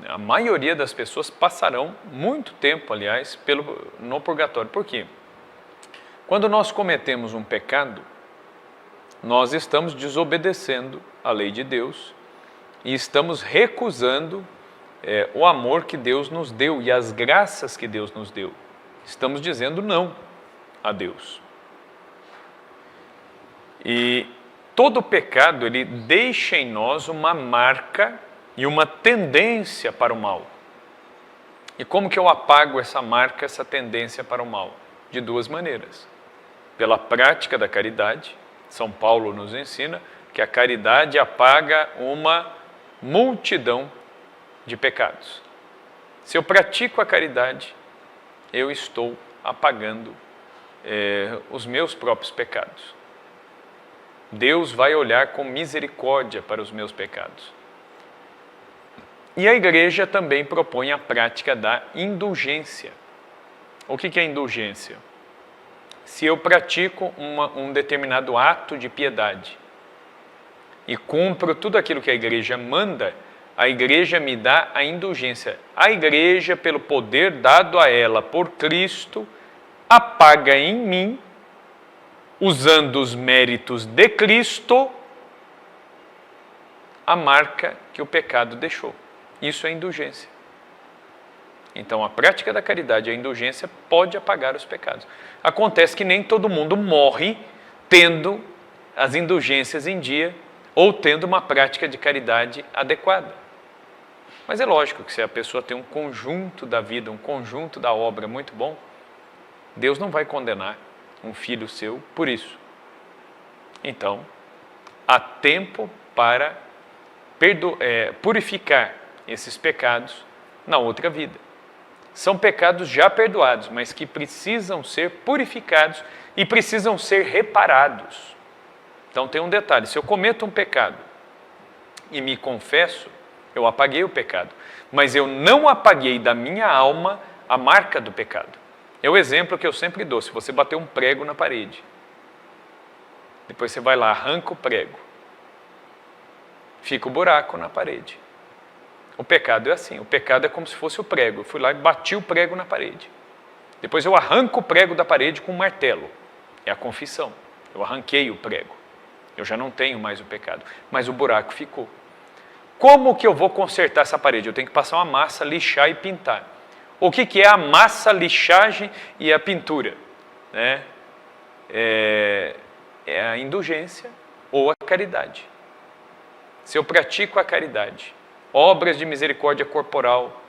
A maioria das pessoas passarão muito tempo, aliás, no purgatório. Por quê? Quando nós cometemos um pecado, nós estamos desobedecendo a lei de Deus e estamos recusando o amor que Deus nos deu e as graças que Deus nos deu. Estamos dizendo não a Deus. E todo pecado, ele deixa em nós uma marca e uma tendência para o mal. E como que eu apago essa marca, essa tendência para o mal? De duas maneiras. Pela prática da caridade. São Paulo nos ensina que a caridade apaga uma multidão de pecados. Se eu pratico a caridade, eu estou apagando os meus próprios pecados. Deus vai olhar com misericórdia para os meus pecados. E a igreja também propõe a prática da indulgência. O que é indulgência? Se eu pratico um determinado ato de piedade e cumpro tudo aquilo que a igreja manda, a igreja me dá a indulgência. A igreja, pelo poder dado a ela por Cristo, apaga em mim, usando os méritos de Cristo, a marca que o pecado deixou. Isso é indulgência. Então, a prática da caridade, a indulgência, pode apagar os pecados. Acontece que nem todo mundo morre tendo as indulgências em dia ou tendo uma prática de caridade adequada. Mas é lógico que se a pessoa tem um conjunto da vida, um conjunto da obra muito bom, Deus não vai condenar um filho seu por isso. Então, há tempo para purificar esses pecados na outra vida. São pecados já perdoados, mas que precisam ser purificados e precisam ser reparados. Então tem um detalhe, se eu cometo um pecado e me confesso, eu apaguei o pecado, mas eu não apaguei da minha alma a marca do pecado. É o exemplo que eu sempre dou, se você bater um prego na parede, depois você vai lá, arranca o prego, fica o buraco na parede. O pecado é assim, o pecado é como se fosse o prego. Eu fui lá e bati o prego na parede. Depois eu arranco o prego da parede com um martelo. É a confissão. Eu arranquei o prego. Eu já não tenho mais o pecado. Mas o buraco ficou. Como que eu vou consertar essa parede? Eu tenho que passar uma massa, lixar e pintar. O que é a massa, lixagem e a pintura? É a indulgência ou a caridade. Se eu pratico a caridade, obras de misericórdia corporal,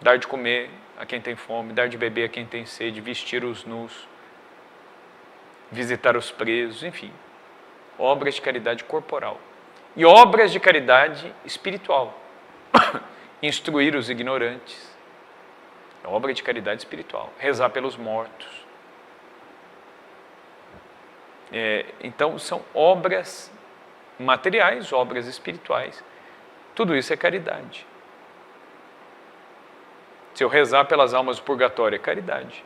dar de comer a quem tem fome, dar de beber a quem tem sede, vestir os nus, visitar os presos, enfim, obras de caridade corporal. E obras de caridade espiritual, instruir os ignorantes, obra de caridade espiritual, rezar pelos mortos. Então, são obras materiais, obras espirituais. Tudo isso é caridade. Se eu rezar pelas almas do purgatório, é caridade.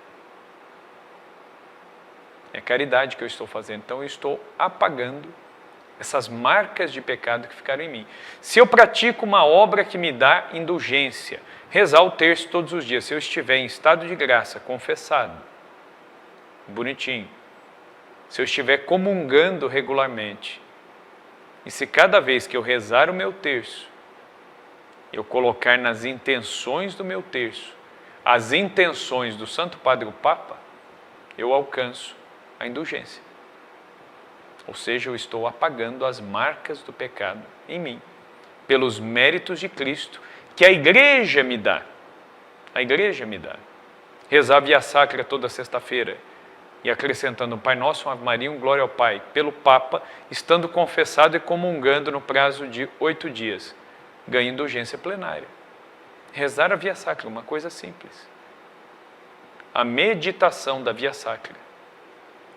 É caridade que eu estou fazendo. Então, eu estou apagando essas marcas de pecado que ficaram em mim. Se eu pratico uma obra que me dá indulgência, rezar o terço todos os dias, se eu estiver em estado de graça, confessado, bonitinho, se eu estiver comungando regularmente, e se cada vez que eu rezar o meu terço, eu colocar nas intenções do meu terço as intenções do Santo Padre o Papa, eu alcanço a indulgência. Ou seja, eu estou apagando as marcas do pecado em mim, pelos méritos de Cristo, que a igreja me dá. A igreja me dá. Rezar via sacra toda sexta-feira e acrescentando Pai Nosso, Ave Maria, Glória ao Pai, pelo Papa, estando confessado e comungando no prazo de 8 dias. Ganha indulgência plenária. Rezar a via sacra, uma coisa simples. A meditação da via sacra,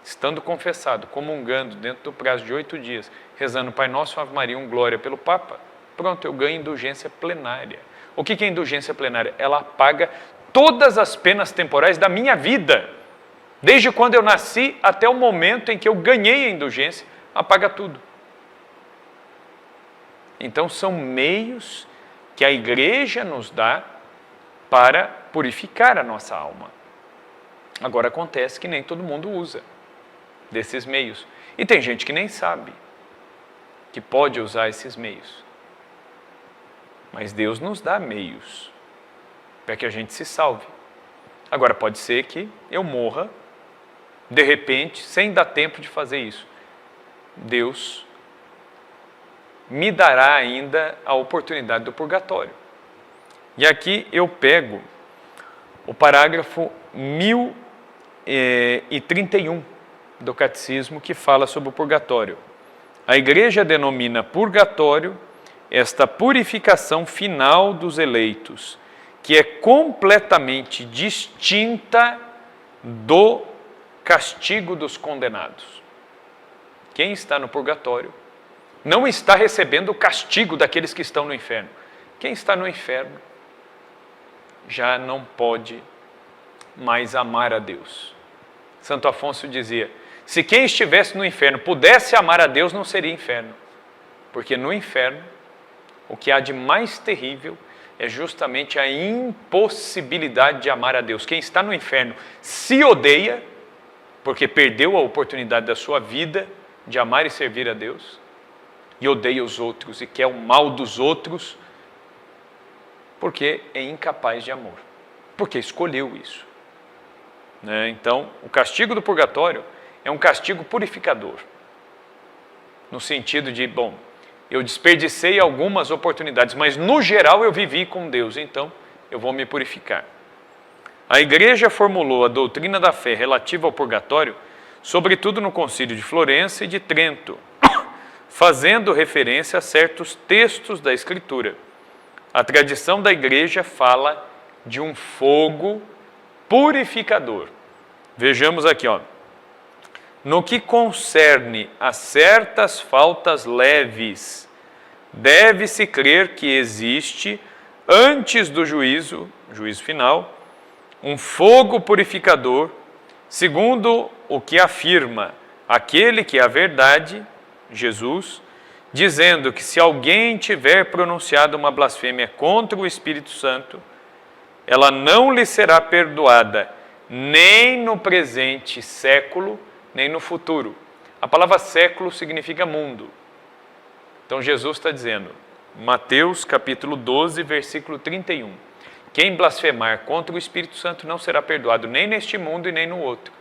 estando confessado, comungando dentro do prazo de 8 dias, rezando Pai Nosso, Ave Maria, Glória pelo Papa, pronto, eu ganho indulgência plenária. O que é indulgência plenária? Ela apaga todas as penas temporais da minha vida. Desde quando eu nasci até o momento em que eu ganhei a indulgência, apaga tudo. Então são meios que a igreja nos dá para purificar a nossa alma. Agora acontece que nem todo mundo usa desses meios. E tem gente que nem sabe que pode usar esses meios. Mas Deus nos dá meios para que a gente se salve. Agora pode ser que eu morra, de repente, sem dar tempo de fazer isso. Deus me dará ainda a oportunidade do purgatório. E aqui eu pego o parágrafo 1031 do Catecismo, que fala sobre o purgatório. A Igreja denomina purgatório esta purificação final dos eleitos, que é completamente distinta do castigo dos condenados. Quem está no purgatório não está recebendo o castigo daqueles que estão no inferno. Quem está no inferno já não pode mais amar a Deus. Santo Afonso dizia, se quem estivesse no inferno pudesse amar a Deus, não seria inferno. Porque no inferno, o que há de mais terrível é justamente a impossibilidade de amar a Deus. Quem está no inferno se odeia, porque perdeu a oportunidade da sua vida de amar e servir a Deus, e odeia os outros e quer o mal dos outros, porque é incapaz de amor, porque escolheu isso. Então, o castigo do purgatório é um castigo purificador, no sentido de, bom, eu desperdicei algumas oportunidades, mas no geral eu vivi com Deus, então eu vou me purificar. A Igreja formulou a doutrina da fé relativa ao purgatório, sobretudo no Concílio de Florença e de Trento, fazendo referência a certos textos da Escritura. A tradição da Igreja fala de um fogo purificador. Vejamos aqui, no que concerne a certas faltas leves, deve-se crer que existe, antes do juízo final, um fogo purificador, segundo o que afirma aquele que é a verdade, Jesus, dizendo que se alguém tiver pronunciado uma blasfêmia contra o Espírito Santo, ela não lhe será perdoada, nem no presente século, nem no futuro. A palavra século significa mundo. Então Jesus está dizendo, Mateus capítulo 12, versículo 31, quem blasfemar contra o Espírito Santo não será perdoado nem neste mundo e nem no outro.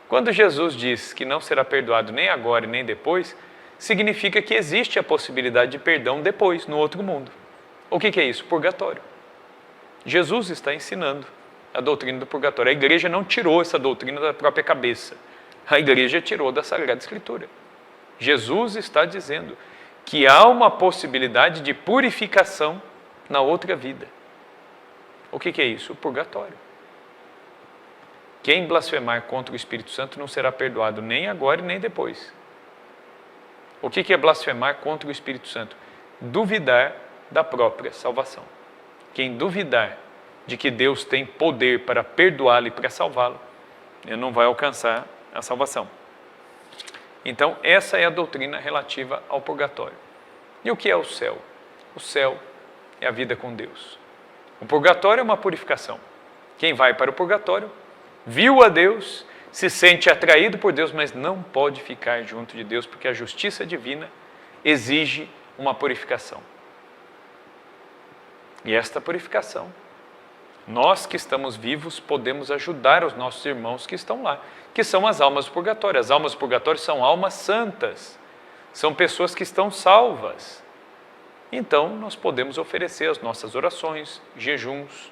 Quando Jesus diz que não será perdoado nem agora e nem depois, significa que existe a possibilidade de perdão depois, no outro mundo. O que é isso? Purgatório. Jesus está ensinando a doutrina do purgatório. A igreja não tirou essa doutrina da própria cabeça. A igreja tirou da Sagrada Escritura. Jesus está dizendo que há uma possibilidade de purificação na outra vida. O que é isso? O purgatório. Quem blasfemar contra o Espírito Santo não será perdoado nem agora e nem depois. O que é blasfemar contra o Espírito Santo? Duvidar da própria salvação. Quem duvidar de que Deus tem poder para perdoá-lo e para salvá-lo, ele não vai alcançar a salvação. Então, essa é a doutrina relativa ao purgatório. E o que é o céu? O céu é a vida com Deus. O purgatório é uma purificação. Quem vai para o purgatório viu a Deus, se sente atraído por Deus, mas não pode ficar junto de Deus, porque a justiça divina exige uma purificação. E esta purificação, nós que estamos vivos podemos ajudar os nossos irmãos que estão lá, que são as almas do purgatório. As almas do purgatório são almas santas, são pessoas que estão salvas. Então, nós podemos oferecer as nossas orações, jejuns,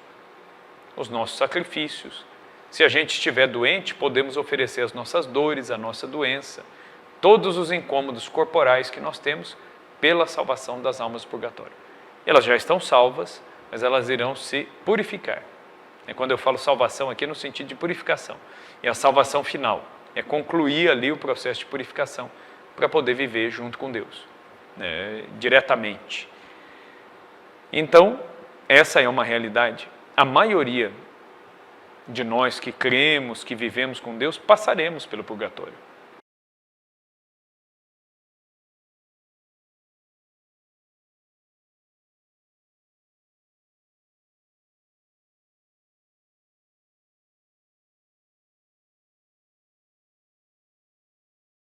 os nossos sacrifícios. Se a gente estiver doente, podemos oferecer as nossas dores, a nossa doença, todos os incômodos corporais que nós temos pela salvação das almas do purgatório. Elas já estão salvas, mas elas irão se purificar. Quando eu falo salvação aqui, é no sentido de purificação. E a salvação final é concluir ali o processo de purificação para poder viver junto com Deus, diretamente. Então, essa é uma realidade. A maioria de nós que cremos, que vivemos com Deus, passaremos pelo purgatório.